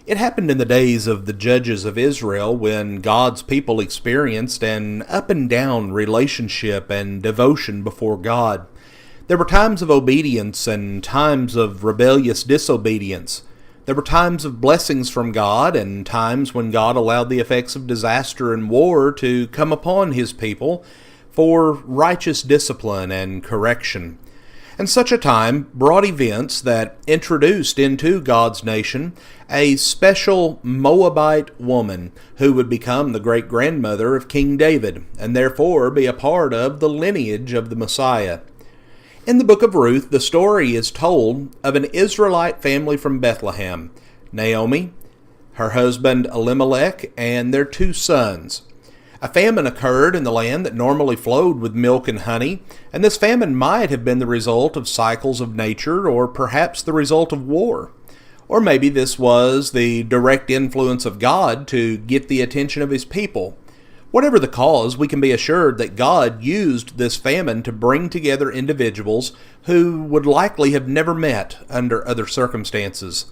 It happened in the days of the judges of Israel when God's people experienced an up and down relationship and devotion before God. There were times of obedience and times of rebellious disobedience. There were times of blessings from God and times when God allowed the effects of disaster and war to come upon His people for righteous discipline and correction. And such a time brought events that introduced into God's nation a special Moabite woman who would become the great-grandmother of King David and therefore be a part of the lineage of the Messiah. In the book of Ruth, the story is told of an Israelite family from Bethlehem, Naomi, her husband Elimelech, and their 2 sons. A famine occurred in the land that normally flowed with milk and honey, and this famine might have been the result of cycles of nature or perhaps the result of war. Or maybe this was the direct influence of God to get the attention of His people. Whatever the cause, we can be assured that God used this famine to bring together individuals who would likely have never met under other circumstances.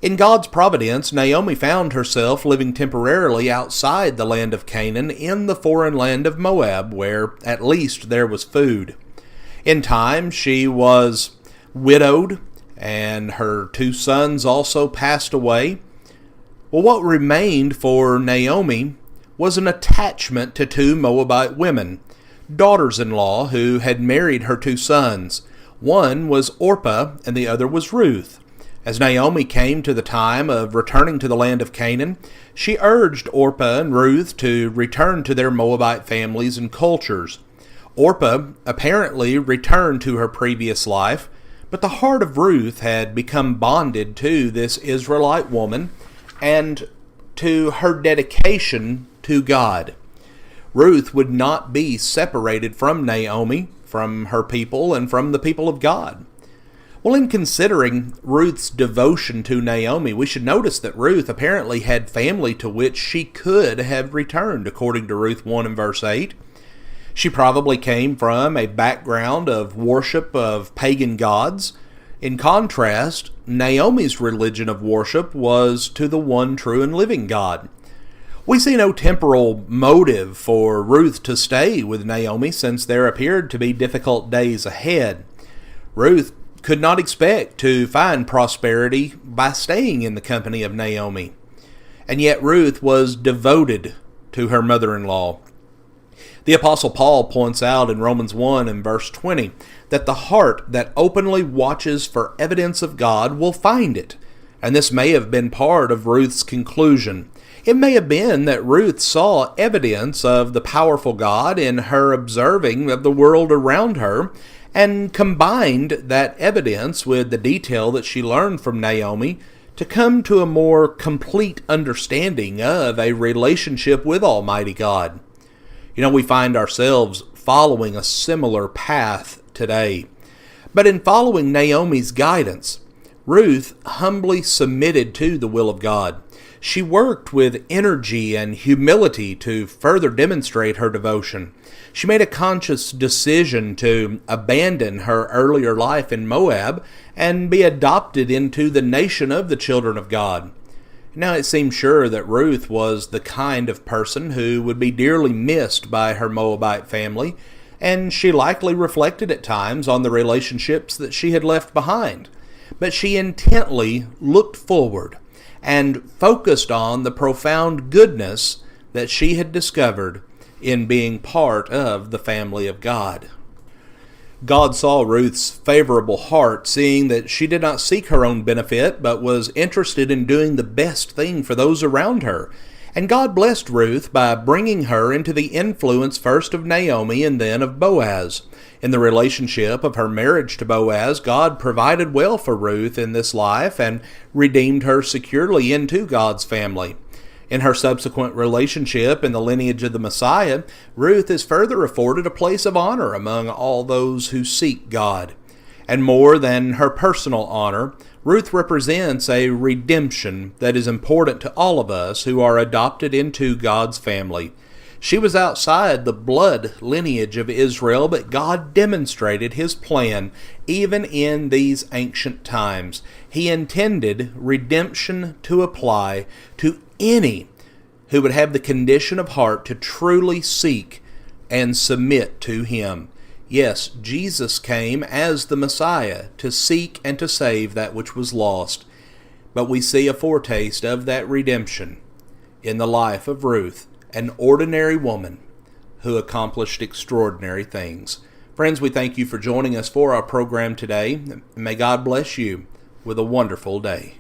In God's providence, Naomi found herself living temporarily outside the land of Canaan in the foreign land of Moab, where at least there was food. In time, she was widowed, and her 2 sons also passed away. Well, what remained for Naomi was an attachment to 2 Moabite women, daughters-in-law who had married her 2 sons. One was Orpah, and the other was Ruth. As Naomi came to the time of returning to the land of Canaan, she urged Orpah and Ruth to return to their Moabite families and cultures. Orpah apparently returned to her previous life, but the heart of Ruth had become bonded to this Israelite woman and to her dedication to God. Ruth would not be separated from Naomi, from her people, and from the people of God. Well, in considering Ruth's devotion to Naomi, we should notice that Ruth apparently had family to which she could have returned, according to Ruth 1 and verse 8. She probably came from a background of worship of pagan gods. In contrast, Naomi's religion of worship was to the one true and living God. We see no temporal motive for Ruth to stay with Naomi since there appeared to be difficult days ahead. Ruth could not expect to find prosperity by staying in the company of Naomi. And yet Ruth was devoted to her mother-in-law. The Apostle Paul points out in Romans 1 and verse 20 that the heart that openly watches for evidence of God will find it. And this may have been part of Ruth's conclusion. It may have been that Ruth saw evidence of the powerful God in her observing of the world around her, and combined that evidence with the detail that she learned from Naomi to come to a more complete understanding of a relationship with Almighty God. We find ourselves following a similar path today. But in following Naomi's guidance, Ruth humbly submitted to the will of God. She worked with energy and humility to further demonstrate her devotion. She made a conscious decision to abandon her earlier life in Moab and be adopted into the nation of the children of God. Now it seems sure that Ruth was the kind of person who would be dearly missed by her Moabite family, and she likely reflected at times on the relationships that she had left behind. But she intently looked forward and focused on the profound goodness that she had discovered in being part of the family of God. God saw Ruth's favorable heart, seeing that she did not seek her own benefit, but was interested in doing the best thing for those around her. And God blessed Ruth by bringing her into the influence first of Naomi and then of Boaz. In the relationship of her marriage to Boaz, God provided well for Ruth in this life and redeemed her securely into God's family. In her subsequent relationship in the lineage of the Messiah, Ruth is further afforded a place of honor among all those who seek God. And more than her personal honor, Ruth represents a redemption that is important to all of us who are adopted into God's family. She was outside the blood lineage of Israel, but God demonstrated his plan even in these ancient times. He intended redemption to apply to any who would have the condition of heart to truly seek and submit to him. Yes, Jesus came as the Messiah to seek and to save that which was lost. But we see a foretaste of that redemption in the life of Ruth, an ordinary woman who accomplished extraordinary things. Friends, we thank you for joining us for our program today. May God bless you with a wonderful day.